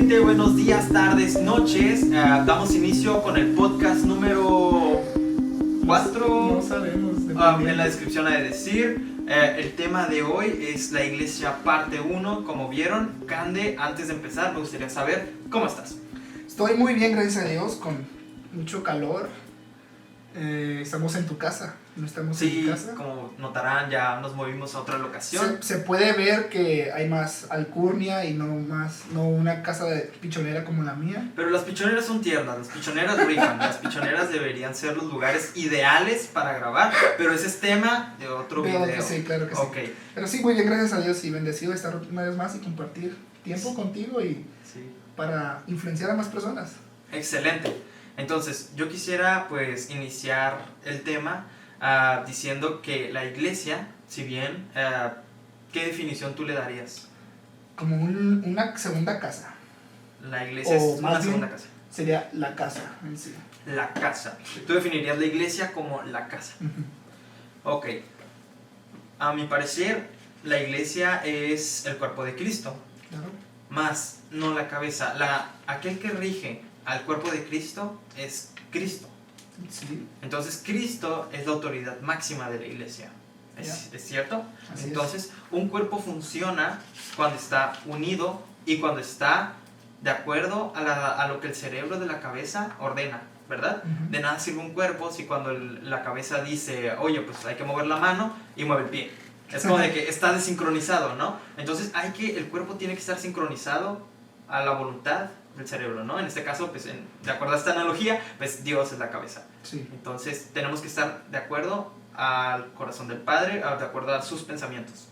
gente, buenos días, tardes, noches. Damos inicio con el podcast número 4. No sabemos. En la descripción ha de decir. El tema de hoy es la iglesia parte 1. Como vieron, Cande, antes de empezar me gustaría saber cómo estás. Estoy muy bien, gracias a Dios, con mucho calor. Estamos en tu casa, no estamos en tu casa. Como notarán, ya nos movimos a otra locación. Se puede ver que hay más alcurnia y no una casa de pichonera como la mía. Pero las pichoneras son tiernas, las pichoneras rifan, las pichoneras deberían ser los lugares ideales para grabar, pero ese es tema de otro video. Sí, claro que sí. Okay. Pero sí, muy bien, gracias a Dios, y bendecido de estar una vez más y compartir tiempo contigo y para influenciar a más personas. Excelente. Entonces, yo quisiera pues iniciar el tema diciendo que la iglesia, si bien, ¿qué definición tú le darías? Como una segunda casa. La iglesia es una segunda casa. Sería la casa en sí. La casa. Tú definirías la iglesia como la casa. Ok. A mi parecer, la iglesia es el cuerpo de Cristo. Claro. Más, no la cabeza. Aquel que rige al cuerpo de Cristo es Cristo. Sí. Entonces Cristo es la autoridad máxima de la iglesia. ¿Es cierto? Así Entonces es. Un cuerpo funciona cuando está unido y cuando está de acuerdo a lo que el cerebro de la cabeza ordena, ¿verdad? Uh-huh. De nada sirve un cuerpo si cuando la cabeza dice, oye, pues hay que mover la mano y mueve el pie. Es como de que está desincronizado, ¿no? Entonces el cuerpo tiene que estar sincronizado a la voluntad del cerebro, ¿no? En este caso, pues de acuerdo a esta analogía, pues Dios es la cabeza. Sí. Entonces tenemos que estar de acuerdo al corazón del Padre, de acuerdo a sus pensamientos.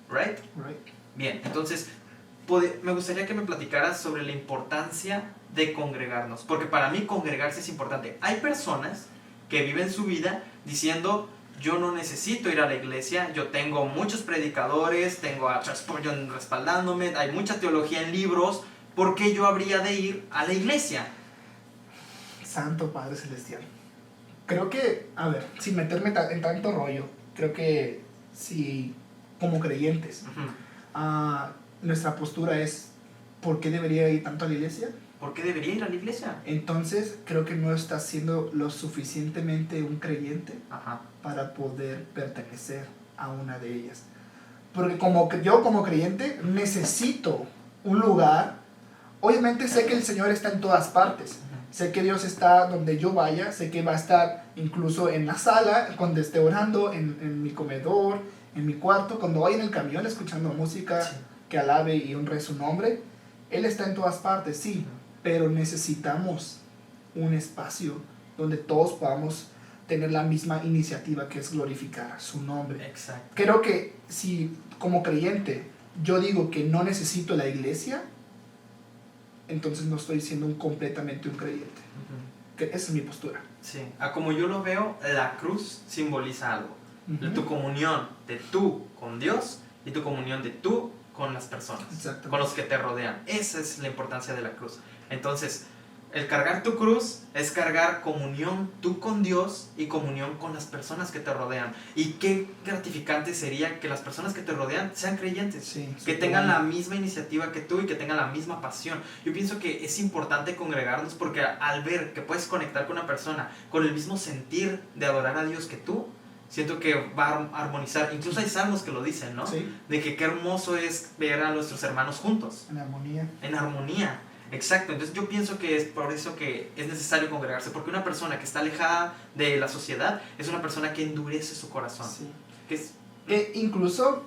¿Right? Right. Bien, entonces me gustaría que me platicaras sobre la importancia de congregarnos, porque para mí congregarse es importante. Hay personas que viven su vida diciendo, yo no necesito ir a la iglesia, yo tengo muchos predicadores, tengo a Charles Spurgeon respaldándome, hay mucha teología en libros, ¿por qué yo habría de ir a la iglesia? Santo Padre Celestial. Creo que, a ver, sin meterme en tanto rollo, creo que si como creyentes, nuestra postura es, ¿por qué debería ir tanto a la iglesia? ¿Por qué debería ir a la iglesia? Entonces creo que no estás siendo lo suficientemente un creyente para poder pertenecer a una de ellas. Porque yo como creyente necesito un lugar. Obviamente sé que el Señor está en todas partes. Sé que Dios está donde yo vaya. Sé que va a estar incluso en la sala, cuando esté orando, en mi comedor, en mi cuarto, cuando vaya en el camión escuchando música que alabe y honre su nombre. Él está en todas partes, sí, pero necesitamos un espacio donde todos podamos tener la misma iniciativa, que es glorificar su nombre. Exacto. Creo que si como creyente yo digo que no necesito la iglesia, entonces no estoy siendo completamente un creyente. Que esa es mi postura. Sí, como yo lo veo, la cruz simboliza algo. Tu comunión de tú con Dios y tu comunión de tú con las personas, con los que te rodean. Esa es la importancia de la cruz. Entonces, el cargar tu cruz es cargar comunión tú con Dios y comunión con las personas que te rodean. Y qué gratificante sería que las personas que te rodean sean creyentes, que tengan la misma iniciativa que tú y que tengan la misma pasión. Yo pienso que es importante congregarnos porque al ver que puedes conectar con una persona con el mismo sentir de adorar a Dios que tú, siento que va a armonizar. Incluso hay salmos que lo dicen, ¿no? Sí. De que qué hermoso es ver a nuestros hermanos juntos. En armonía. En armonía. Exacto, entonces yo pienso que es por eso que es necesario congregarse, porque una persona que está alejada de la sociedad es una persona que endurece su corazón. Sí. Incluso,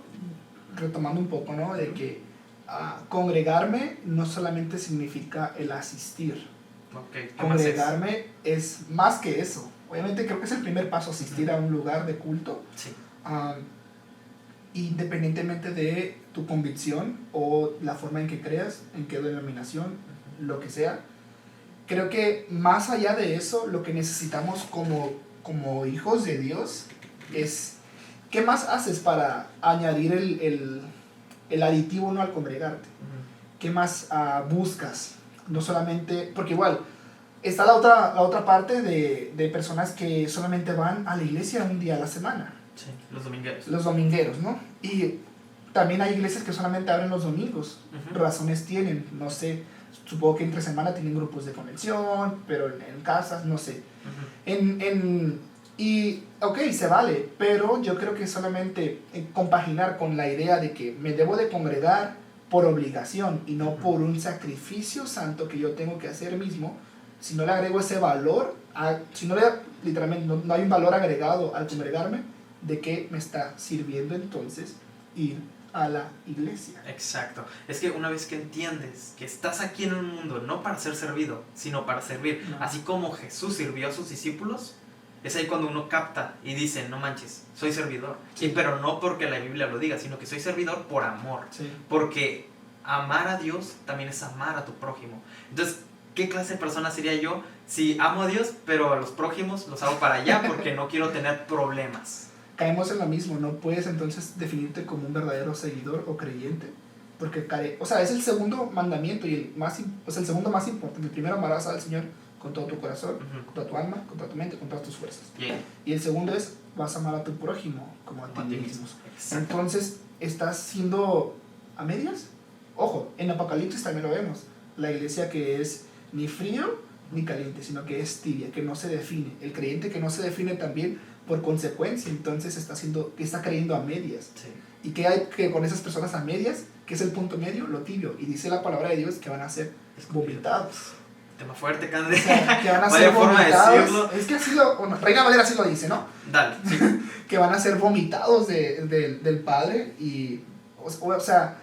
retomando un poco, ¿no? De que congregarme no solamente significa el asistir. Congregarme es más que eso. Obviamente creo que es el primer paso, asistir a un lugar de culto. Sí. Independientemente de tu convicción o la forma en que creas, en qué denominación, lo que sea. Creo que más allá de eso, lo que necesitamos como hijos de Dios es, ¿qué más haces para añadir el aditivo, ¿no?, al congregarte? ¿Qué más buscas? No solamente, porque igual está la otra parte de personas que solamente van a la iglesia un día a la semana. Sí, los domingueros. Los domingueros, ¿no? Y también hay iglesias que solamente abren los domingos. Razones tienen, no sé, Supongo que entre semana tienen grupos de conexión, pero en casas, no sé. Y, ok, se vale, pero yo creo que solamente compaginar con la idea de que me debo de congregar por obligación y no por un sacrificio santo que yo tengo que hacer mismo, si no le agrego ese valor, si no le, literalmente no hay un valor agregado al congregarme, ¿de qué me está sirviendo entonces ir a la iglesia? Exacto. Es que una vez que entiendes que estás aquí en el mundo no para ser servido, sino para servir, así como Jesús sirvió a sus discípulos, es ahí cuando uno capta y dice, no manches, soy servidor. Sí. Pero no porque la Biblia lo diga, sino que soy servidor por amor. Sí. Porque amar a Dios también es amar a tu prójimo. Entonces, ¿qué clase de persona sería yo si amo a Dios, pero a los prójimos los hago para allá porque no quiero tener problemas? Caemos en lo mismo, no puedes entonces definirte como un verdadero seguidor o creyente, porque es el segundo mandamiento y el segundo más importante. El primero, amarás al Señor con todo tu corazón, con toda tu alma, con toda tu mente, con todas tus fuerzas. Y el segundo es, vas a amar a tu prójimo como a ti mismo. Entonces, ¿estás siendo a medias? Ojo, en Apocalipsis también lo vemos, la iglesia que es ni frío ni caliente, sino que es tibia, que no se define. El creyente que no se define también, por consecuencia, entonces está creyendo a medias. Sí. ¿Y qué hay que con esas personas a medias? ¿Qué es el punto medio? Lo tibio. Y dice la palabra de Dios que van a ser vomitados. Tema fuerte, Cande. O sea, que van a ser vomitados. Es que así Reina Valera así lo dice, ¿no? Dale. Sí. Que van a ser vomitados del Padre. Y, o sea,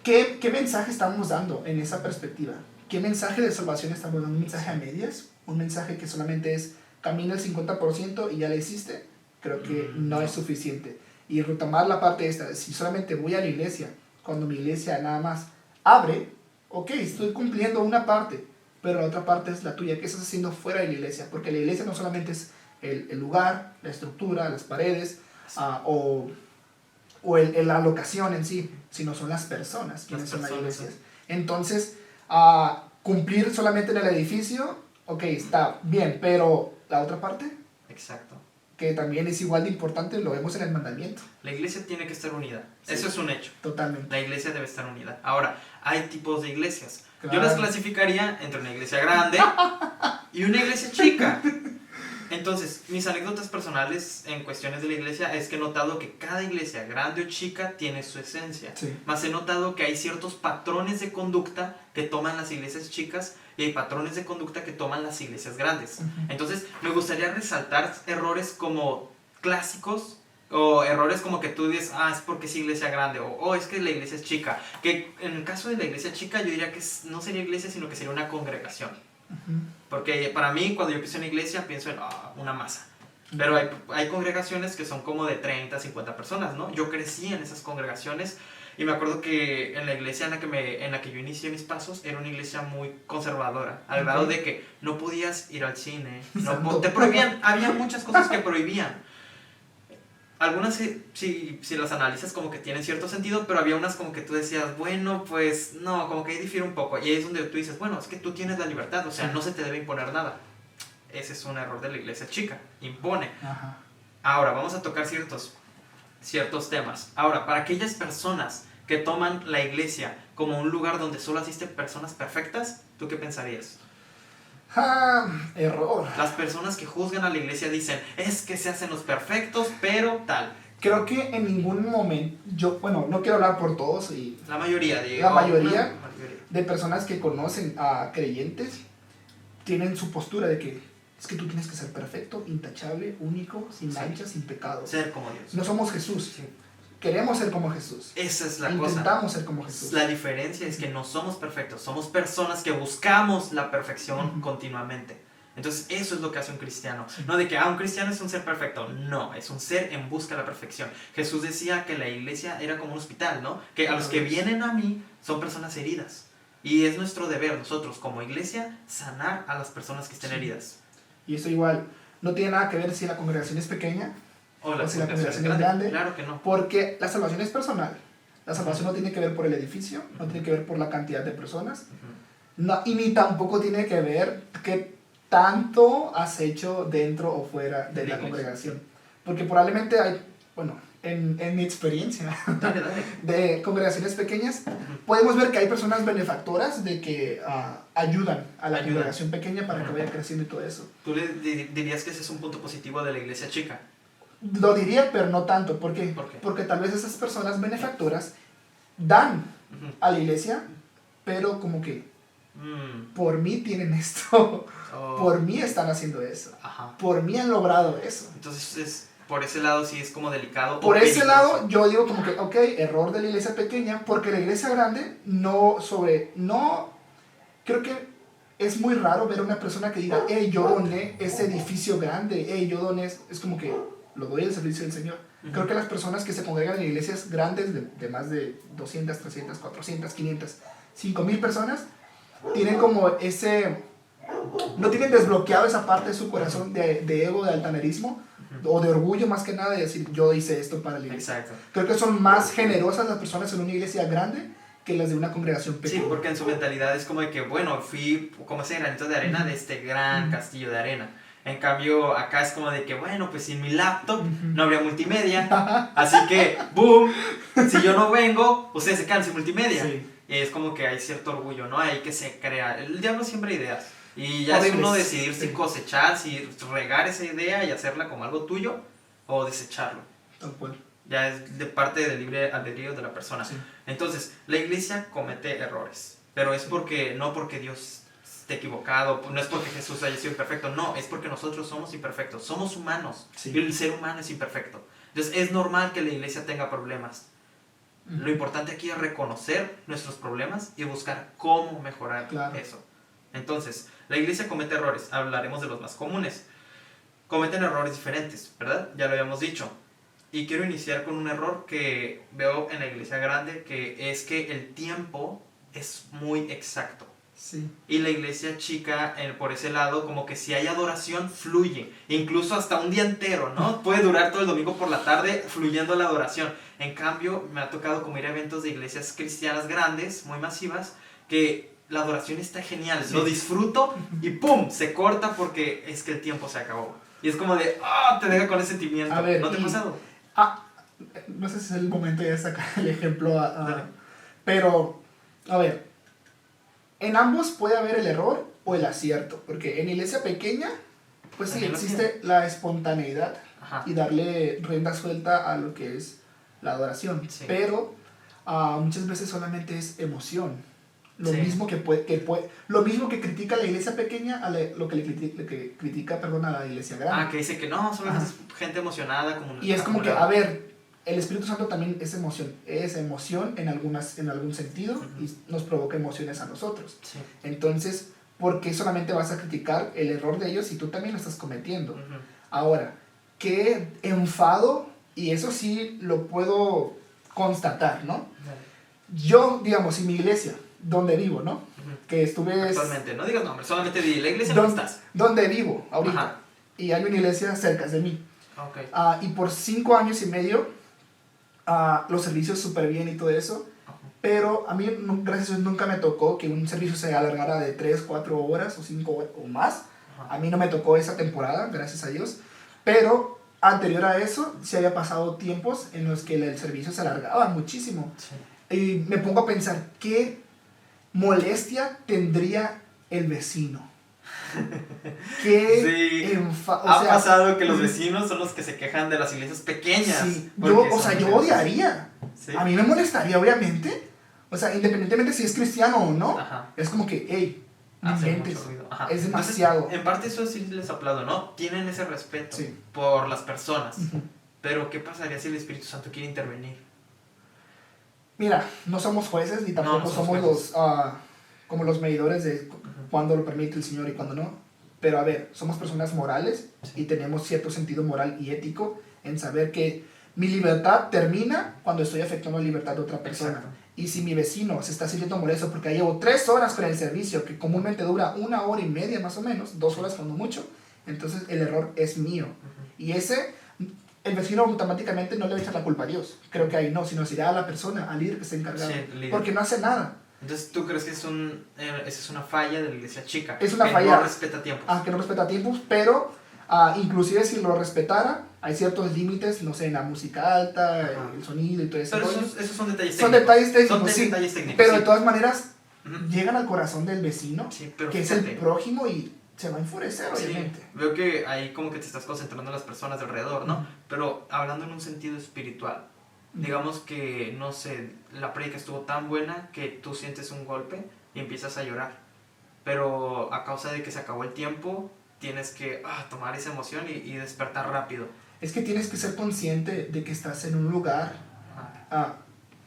¿qué mensaje estamos dando en esa perspectiva? ¿Qué mensaje de salvación estamos dando? ¿Un mensaje a medias? ¿Un mensaje que solamente es camina el 50% y ya le hiciste? Creo que no es suficiente. Y retomar la parte esta, si solamente voy a la iglesia, cuando mi iglesia nada más abre, ok, estoy cumpliendo una parte, pero la otra parte es la tuya. ¿Qué estás haciendo fuera de la iglesia? Porque la iglesia no solamente es el lugar, la estructura, las paredes, o la locación en sí, sino son las personas quienes son las iglesias. Entonces, cumplir solamente en el edificio, ok, está bien, pero la otra parte, exacto, que también es igual de importante, lo vemos en el mandamiento. La iglesia tiene que estar unida, sí, eso es un hecho. Totalmente. La iglesia debe estar unida. Ahora, hay tipos de iglesias. Claro. Yo las clasificaría entre una iglesia grande y una iglesia chica. Entonces, mis anécdotas personales en cuestiones de la iglesia es que he notado que cada iglesia, grande o chica, tiene su esencia. Sí. Más he notado que hay ciertos patrones de conducta que toman las iglesias chicas y hay patrones de conducta que toman las iglesias grandes. Entonces, me gustaría resaltar errores como clásicos o errores como que tú dices, es porque es iglesia grande o es que la iglesia es chica. Que en el caso de la iglesia chica yo diría que no sería iglesia, sino que sería una congregación. Porque para mí, cuando yo pienso en iglesia, pienso en una masa. Pero hay congregaciones que son como de 30, 50 personas, ¿no? Yo crecí en esas congregaciones y me acuerdo que en la iglesia en la que yo inicié mis pasos era una iglesia muy conservadora, al grado de que no podías ir al cine, te prohibían, había muchas cosas que prohibían. Algunas si las analizas como que tienen cierto sentido, pero había unas como que tú decías, bueno, pues no, como que ahí difiere un poco. Y ahí es donde tú dices, bueno, es que tú tienes la libertad, o sea, no se te debe imponer nada. Ese es un error de la iglesia chica, impone. Ajá. Ahora, vamos a tocar ciertos temas. Ahora, para aquellas personas que toman la iglesia como un lugar donde solo asisten personas perfectas, ¿tú qué pensarías? Error. Las personas que juzgan a la iglesia dicen, es que se hacen los perfectos, pero tal. Creo que en ningún momento, no quiero hablar por todos y... La mayoría de personas que conocen a creyentes tienen su postura de que es que tú tienes que ser perfecto, intachable, único, sin mancha, sin pecado. Ser como Dios. No somos Jesús. Sí. Queremos ser como Jesús. Esa es la Intentamos ser como Jesús. La diferencia es que no somos perfectos, somos personas que buscamos la perfección continuamente. Entonces eso es lo que hace un cristiano. No de que un cristiano es un ser perfecto, no, es un ser en busca de la perfección. Jesús decía que la iglesia era como un hospital, ¿no? Que a los que vienen a mí son personas heridas. Y es nuestro deber, nosotros como iglesia, sanar a las personas que estén heridas. Y eso igual, no tiene nada que ver si la congregación es pequeña o si la congregación es grande. Claro que no. Porque la salvación es personal. La salvación no tiene que ver por el edificio, no tiene que ver por la cantidad de personas. No, y ni tampoco tiene que ver qué tanto has hecho dentro o fuera de la congregación. Porque probablemente en mi experiencia dale, dale. de congregaciones pequeñas, podemos ver que hay personas benefactoras de que ayudan a la congregación pequeña para que vaya creciendo y todo eso. ¿Tú le dirías que ese es un punto positivo de la iglesia chica? Lo diría, pero no tanto. ¿Por qué? ¿Por qué? Porque tal vez esas personas benefactoras dan a la iglesia, pero como que por mí tienen esto, por mí están haciendo eso, por mí han logrado eso. Entonces, por ese lado sí es como delicado. Por ese lado yo digo como que, ok, error de la iglesia pequeña, porque la iglesia grande creo que es muy raro ver a una persona que diga, hey, yo doné ese edificio grande, hey, yo doné, es como que lo doy al servicio del Señor. Creo que las personas que se congregan en iglesias grandes de más de 200, 300, 400, 500, 5000 personas, tienen como no tienen desbloqueado esa parte de su corazón de ego, de altanerismo, o de orgullo más que nada, de decir, yo hice esto para la iglesia. Exacto. Creo que son más generosas las personas en una iglesia grande que las de una congregación pequeña. Sí, porque en su mentalidad es como de que, bueno, fui como ese granito de arena de este gran castillo de arena. En cambio, acá es como de que, bueno, pues sin mi laptop no habría multimedia. Así que, boom, si yo no vengo, ustedes se quedan sin multimedia. Sí. Y es como que hay cierto orgullo, ¿no? Hay que se crea. El diablo siembra ideas. Y ya es uno decidir si cosechar, si regar esa idea y hacerla como algo tuyo o desecharlo. Tal cual. Ya es de parte del libre albedrío de la persona. Sí. Entonces, la iglesia comete errores. Pero es no porque Dios esté equivocado, no es porque Jesús haya sido imperfecto, no, es porque nosotros somos imperfectos, somos humanos. Sí. Y el ser humano es imperfecto. Entonces, es normal que la iglesia tenga problemas. Lo importante aquí es reconocer nuestros problemas y buscar cómo mejorar eso. Entonces, la iglesia comete errores, hablaremos de los más comunes. Cometen errores diferentes, ¿verdad? Ya lo habíamos dicho. Y quiero iniciar con un error que veo en la iglesia grande, que es que el tiempo es muy exacto. Sí. Y la iglesia chica, por ese lado, como que si hay adoración, fluye. Incluso hasta un día entero, ¿no? Puede durar todo el domingo por la tarde fluyendo la adoración. En cambio, me ha tocado como ir a eventos de iglesias cristianas grandes, muy masivas, que la adoración está genial. Sí. Lo disfruto y ¡pum! Se corta porque es que el tiempo se acabó. Y es como de, te deja con ese sentimiento. A ver, ¿no te ha pasado? No sé si es el momento de sacar el ejemplo, pero, a ver, en ambos puede haber el error o el acierto, porque en iglesia pequeña, pues sí, existe la espontaneidad y darle rienda suelta a lo que es la adoración, sí. Pero muchas veces solamente es emoción. Lo mismo lo mismo que critica la iglesia pequeña lo que critica a la iglesia grande. Que dice que no, solo es gente emocionada. Y es como que, a ver, el Espíritu Santo también es emoción en algún sentido y nos provoca emociones a nosotros. Sí. Entonces, ¿por qué solamente vas a criticar el error de ellos si tú también lo estás cometiendo? Ahora, qué enfado, y eso sí lo puedo constatar, ¿no? Yo, digamos, en mi iglesia, donde vivo, ¿no? Que estuve... Actualmente, no digas nombres, solamente di la iglesia donde estás. Donde vivo, ahorita. Y hay una iglesia cerca de mí. Okay. Y por 5 años y medio, los servicios súper bien y todo eso, pero a mí, gracias a Dios, nunca me tocó que un servicio se alargara de 3, 4 horas o 5 horas o más. A mí no me tocó esa temporada, gracias a Dios, pero anterior a eso, sí había pasado tiempos en los que el servicio se alargaba muchísimo. Sí. Y me pongo a pensar, ¿qué molestia tendría el vecino? Ha pasado que los vecinos son los que se quejan de las iglesias pequeñas. Sí, yo odiaría. ¿Sí? A mí me molestaría, obviamente. O sea, independientemente si es cristiano o no, es como que, hey, es demasiado. Entonces, en parte eso sí les aplaudo, ¿no? Tienen ese respeto por las personas. Pero ¿qué pasaría si el Espíritu Santo quiere intervenir? Mira, no somos jueces ni tampoco somos como los medidores de cuándo lo permite el Señor y cuándo no. Pero a ver, somos personas morales y tenemos cierto sentido moral y ético en saber que mi libertad termina cuando estoy afectando la libertad de otra persona. Exacto. Y si mi vecino se está sintiendo molesto porque llevo 3 horas con el servicio, que comúnmente dura 1 hora y media más o menos, 2 horas cuando mucho, entonces el error es mío. Y el vecino automáticamente no le echa la culpa a Dios. Creo que ahí no, sino se irá a la persona, al líder que está encargado. Porque no hace nada. Entonces, ¿tú crees que esa es una falla de la iglesia chica? Es una que falla. No respeta tiempos. Que no respeta tiempos, pero Inclusive si lo respetara, hay ciertos límites, no sé, en la música alta, el sonido y todo eso. Pero esos son detalles técnicos. Son detalles técnicos, son sí, detalles técnicos, pero sí. de todas maneras llegan al corazón del vecino, sí, pero que fíjate, es el prójimo, y se va a enfurecer, obviamente. Sí, veo que ahí como que te estás concentrando en las personas de alrededor, ¿no? Pero hablando en un sentido espiritual, digamos que, no sé, la prédica estuvo tan buena que tú sientes un golpe y empiezas a llorar, pero a causa de que se acabó el tiempo, tienes que tomar esa emoción y despertar rápido. Es que tienes que ser consciente de que estás en un lugar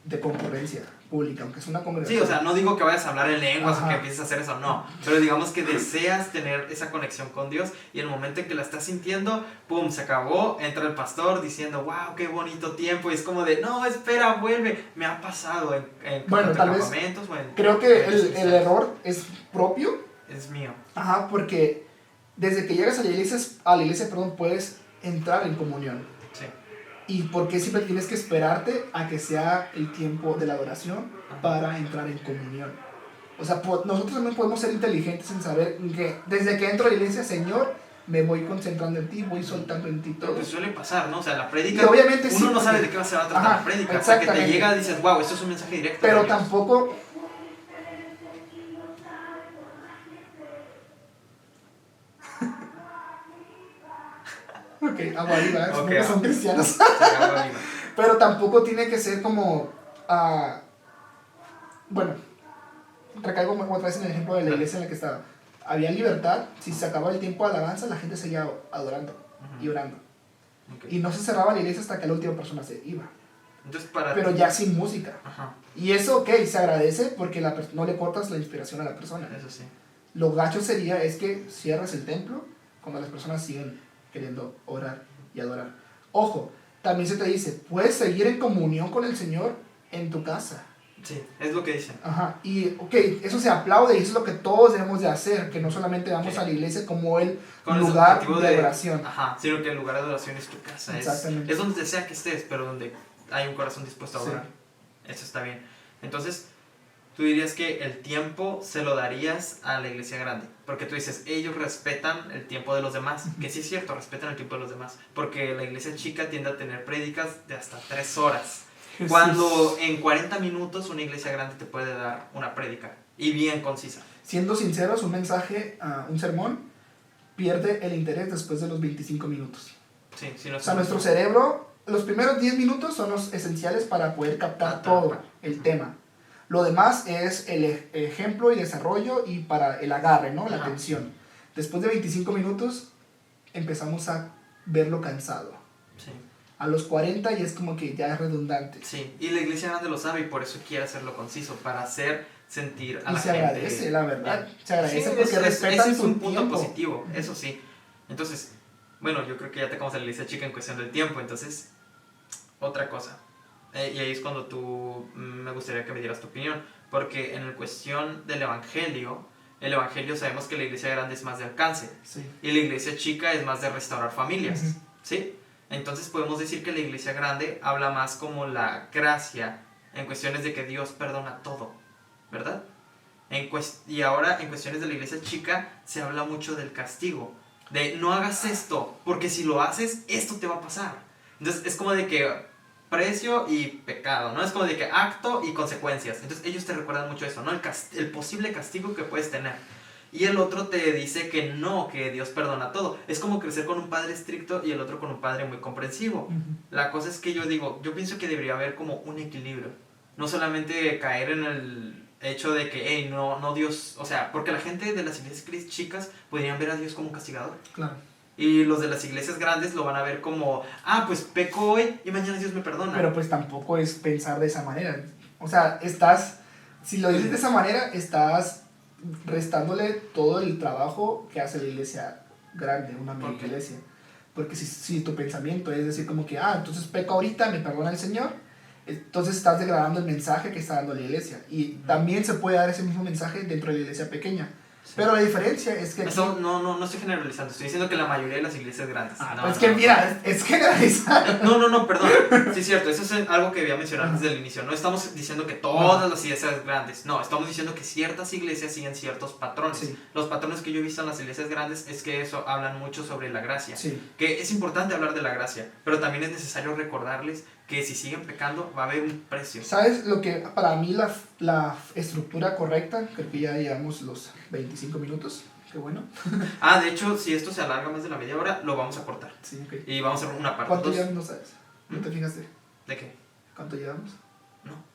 de concurrencia pública, aunque es una congregación. Sí, o sea, no digo que vayas a hablar en lenguas o que empieces a hacer eso, no. Pero digamos que deseas tener esa conexión con Dios y en el momento en que la estás sintiendo, pum, se acabó, entra el pastor diciendo, wow, qué bonito tiempo. Y es como de, no, espera, vuelve. Me ha pasado en campamentos. Creo que el error es propio. Es mío. Ajá, porque desde que llegas a la iglesia, puedes entrar en comunión. Sí. Y porque siempre tienes que esperarte a que sea el tiempo de la adoración para entrar en comunión. O sea, nosotros también podemos ser inteligentes en saber que desde que entro a la iglesia, Señor, me voy concentrando en ti, voy soltando en ti todo. Pero pues suele pasar, ¿no? O sea, la prédica, y obviamente uno no sabe de qué se va a tratar la prédica. Hasta que te llega y dices, wow, esto es un mensaje directo. Pero tampoco... Ok, agua viva, okay, son cristianos. Sí, agua viva. Pero tampoco tiene que ser como... bueno, recaigo otra vez en el ejemplo de la iglesia en la que estaba. Había libertad, si se acababa el tiempo de alabanza, la gente seguía adorando y orando. Okay. Y no se cerraba la iglesia hasta que la última persona se iba. Entonces, pero ya sin música. Y eso, ok, se agradece porque no le cortas la inspiración a la persona. Eso sí. Lo gacho sería es que cierres el templo cuando las personas siguen queriendo orar y adorar. Ojo, también se te dice, puedes seguir en comunión con el Señor en tu casa. Sí, es lo que dicen. Ajá, y ok, eso se aplaude y eso es lo que todos debemos de hacer, que no solamente vamos a la iglesia como el lugar de adoración. Ajá, sino que el lugar de adoración es tu casa. Exactamente. Es donde sea que estés, pero donde hay un corazón dispuesto a adorar. Sí. Eso está bien. Entonces, tú dirías que el tiempo se lo darías a la iglesia grande, porque tú dices, ellos respetan el tiempo de los demás, que sí es cierto, respetan el tiempo de los demás, porque la iglesia chica tiende a tener prédicas de hasta 3 horas. Jesús. Cuando en 40 minutos una iglesia grande te puede dar una prédica y bien concisa. Siendo sinceros, un mensaje, un sermón, pierde el interés después de los 25 minutos. Sí, sí, no. O sea, nuestro cerebro, los primeros 10 minutos son los esenciales para poder captar todo el tema. Lo demás es el ejemplo y desarrollo y para el agarre, ¿no? La atención. Después de 25 minutos empezamos a verlo cansado. Sí. A los 40 y es como que ya es redundante. Sí, y la iglesia grande lo sabe y por eso quiere hacerlo conciso, para hacer sentir a la gente. Y se agradece, la verdad. Se agradece sí, porque respetan es un su punto tiempo. Positivo, eso sí. Entonces, bueno, yo creo que ya te acabamos de la iglesia chica en cuestión del tiempo, entonces, otra cosa. Y ahí es cuando me gustaría que me dieras tu opinión, porque en la cuestión del evangelio, el evangelio sabemos que la iglesia grande es más de alcance, sí. Y la iglesia chica es más de restaurar familias, ¿sí? Entonces podemos decir que la iglesia grande habla más como la gracia en cuestiones de que Dios perdona todo, ¿verdad? Y ahora en cuestiones de la iglesia chica se habla mucho del castigo, de no hagas esto, porque si lo haces, esto te va a pasar. Entonces es como de que precio y pecado, ¿no? Es como de que acto y consecuencias. Entonces ellos te recuerdan mucho eso, ¿no? El posible castigo que puedes tener. Y el otro te dice que no, que Dios perdona todo. Es como crecer con un padre estricto y el otro con un padre muy comprensivo. La cosa es que yo pienso que debería haber como un equilibrio. No solamente caer en el hecho de que, hey, no Dios, o sea, porque la gente de las iglesias chicas podrían ver a Dios como un castigador. Claro. Y los de las iglesias grandes lo van a ver como, pues peco hoy y mañana Dios me perdona. Pero pues tampoco es pensar de esa manera. O sea, si lo dices de esa manera, estás restándole todo el trabajo que hace la iglesia grande, una mega iglesia. Porque si tu pensamiento es decir como que, entonces peco ahorita, me perdona el Señor, entonces estás degradando el mensaje que está dando la iglesia. Y también se puede dar ese mismo mensaje dentro de la iglesia pequeña. Pero la diferencia es que aquí... No estoy generalizando, estoy diciendo que la mayoría de las iglesias grandes. Es que mira, es generalizar. No, perdón. Sí, es cierto, eso es algo que debía mencionar desde el inicio. No estamos diciendo que todas las iglesias grandes, no, estamos diciendo que ciertas iglesias siguen ciertos patrones. Sí. Los patrones que yo he visto en las iglesias grandes es que eso hablan mucho sobre la gracia. Sí. Que es importante hablar de la gracia, pero también es necesario recordarles que si siguen pecando va a haber un precio. ¿Sabes lo que para mí la estructura correcta? Creo que ya llevamos los 25 minutos. Qué bueno. De hecho, si esto se alarga más de la media hora, lo vamos a cortar. Sí, ok. Y vamos a hacer una parte. ¿Cuánto llevamos? No sabes. ¿No te fijaste? ¿De qué? ¿Cuánto llevamos?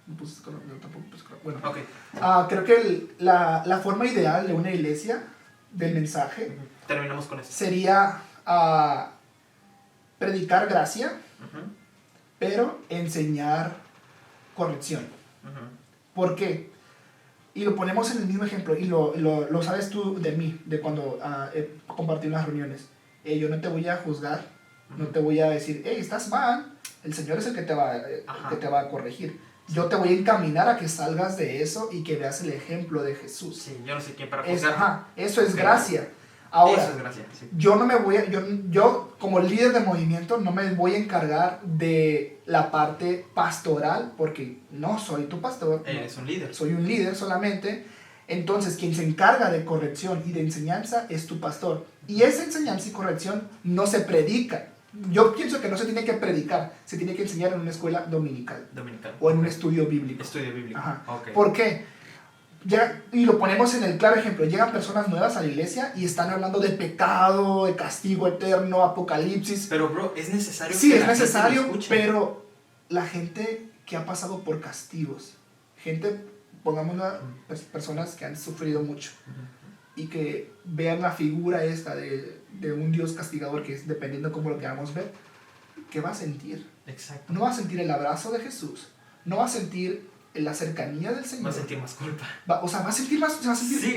No puse color, yo tampoco puse color. Bueno. Ok. Creo que la forma ideal de una iglesia, del mensaje... Terminamos con eso. Sería predicar gracia, pero enseñar corrección. ¿Por qué? Y lo ponemos en el mismo ejemplo, y lo sabes tú de mí, de cuando compartí en las reuniones. Yo no te voy a juzgar, no te voy a decir, hey, estás mal, el Señor es el que te va a corregir. Yo te voy a encaminar a que salgas de eso y que veas el ejemplo de Jesús. Sí, yo no sé quién para juzgar. Eso es gracia. Ahora, eso es gracia, sí. Yo no me voy a, yo como líder de movimiento no me voy a encargar de la parte pastoral porque no soy tu pastor. Eres un líder. Soy un líder solamente. Entonces, quien se encarga de corrección y de enseñanza es tu pastor. Y esa enseñanza y corrección no se predica. Yo pienso que no se tiene que predicar, se tiene que enseñar en una escuela dominical. O en un estudio bíblico. Estudio bíblico. Ajá. Okay. ¿Por qué? Y lo ponemos en el claro ejemplo, llegan personas nuevas a la iglesia y están hablando de pecado, de castigo eterno, apocalipsis. Pero bro, es necesario. Sí, es necesario, pero la gente que ha pasado por castigos, pongámosla, personas que han sufrido mucho y que vean la figura esta de un Dios castigador, que es dependiendo cómo lo queramos ver, ¿qué va a sentir? Exacto. No va a sentir el abrazo de Jesús, no va a sentir la cercanía del Señor. Va a sentir más culpa. Va a sentir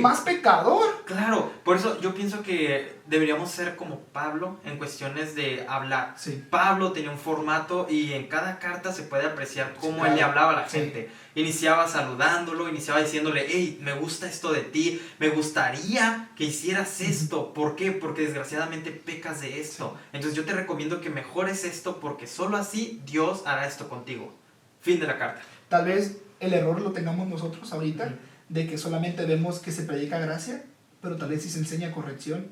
más pecador. Claro, por eso yo pienso que deberíamos ser como Pablo en cuestiones de hablar. Sí. Pablo tenía un formato y en cada carta se puede apreciar cómo él le hablaba a la gente. Iniciaba saludándolo, iniciaba diciéndole, hey, me gusta esto de ti, me gustaría que hicieras esto. ¿Por qué? Porque desgraciadamente pecas de esto. Entonces yo te recomiendo que mejores esto porque solo así Dios hará esto contigo. Fin de la carta. Tal vez el error lo tengamos nosotros ahorita, de que solamente vemos que se predica gracia, pero tal vez si se enseña corrección.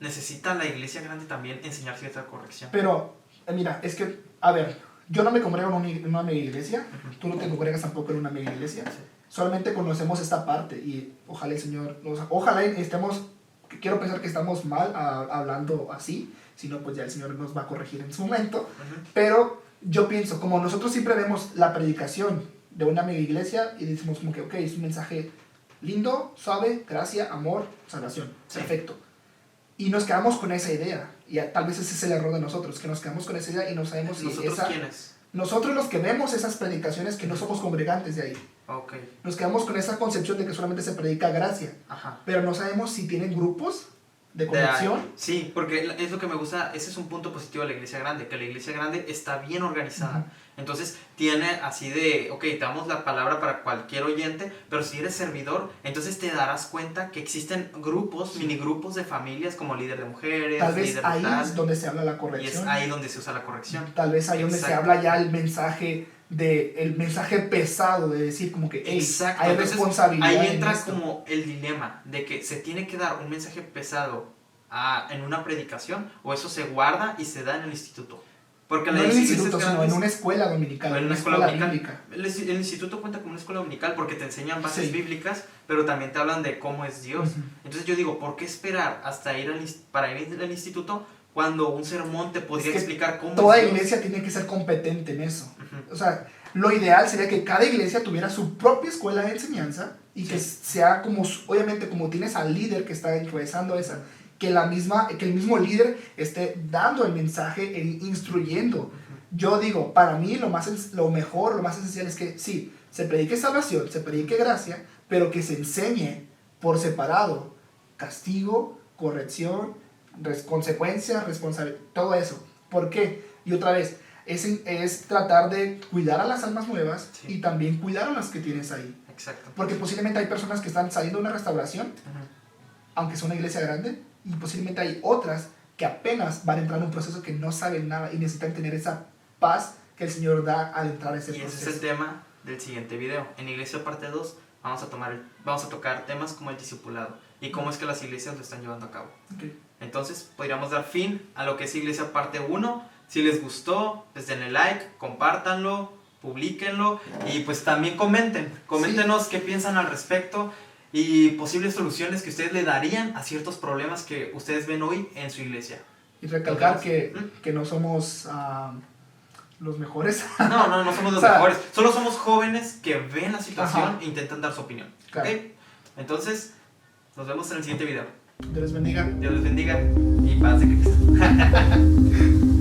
Necesita la iglesia grande también enseñar cierta corrección. Pero, mira, es que, a ver, yo no me congrego en una mega iglesia, tú no te congregas tampoco en una mega iglesia, solamente conocemos esta parte y ojalá el Señor, ojalá estemos, quiero pensar que estamos mal hablando así, si no, pues ya el Señor nos va a corregir en su momento, pero yo pienso, como nosotros siempre vemos la predicación de una mega iglesia y decimos como que, ok, es un mensaje lindo, suave, gracia, amor, salvación, perfecto. Y nos quedamos con esa idea, y tal vez ese es el error de nosotros, que nos quedamos con esa idea y no sabemos si ¿Nosotros quiénes? Nosotros los que vemos esas predicaciones que no somos congregantes de ahí. Okay. Nos quedamos con esa concepción de que solamente se predica gracia, pero no sabemos si tienen grupos de conexión. Sí, porque es lo que me gusta, ese es un punto positivo de la iglesia grande, que la iglesia grande está bien organizada. Entonces tiene así de, ok, te damos la palabra para cualquier oyente, pero si eres servidor, entonces te darás cuenta que existen grupos, minigrupos de familias como líder de mujeres, tal vez líder ahí de es donde se habla la corrección. Y es ahí donde se usa la corrección. Tal vez ahí donde se habla ya el mensaje pesado de decir como que hey, hay entonces, responsabilidad. Ahí entra como el dilema de que se tiene que dar un mensaje pesado en una predicación o eso se guarda y se da en el instituto. Porque no en el instituto, sino en una escuela dominical. En una escuela bíblica. El instituto cuenta como una escuela dominical porque te enseñan bases bíblicas, pero también te hablan de cómo es Dios. Entonces yo digo, ¿por qué esperar hasta ir al instituto cuando un sermón te podría explicar cómo toda es Dios? Iglesia tiene que ser competente en eso. O sea, lo ideal sería que cada iglesia tuviera su propia escuela de enseñanza y que sea como, obviamente como tienes al líder que está encabezando esa, que el mismo líder esté dando el mensaje e instruyendo. Yo digo, para mí lo mejor, lo más esencial es que sí, se predique salvación, se predique gracia, pero que se enseñe por separado castigo, corrección, consecuencias, responsabilidad, todo eso. ¿Por qué? Y otra vez, es tratar de cuidar a las almas nuevas y también cuidar a las que tienes ahí. Exacto. Porque posiblemente hay personas que están saliendo de una restauración aunque sea una iglesia grande, y posiblemente hay otras que apenas van a entrar en un proceso que no saben nada y necesitan tener esa paz que el Señor da al entrar a ese proceso. Y ese es el tema del siguiente video. En Iglesia parte 2 vamos a tocar temas como el discipulado y cómo es que las iglesias lo están llevando a cabo. Okay. Entonces podríamos dar fin a lo que es Iglesia parte 1. Si les gustó, pues denle like, compártanlo, publíquenlo y pues también coméntenos qué piensan al respecto y posibles soluciones que ustedes le darían a ciertos problemas que ustedes ven hoy en su iglesia. Y recalcar que no somos los mejores. No somos los mejores. Solo somos jóvenes que ven la situación e intentan dar su opinión. Claro. ¿Okay? Entonces, nos vemos en el siguiente video. Dios les bendiga. Dios les bendiga y paz de Cristo.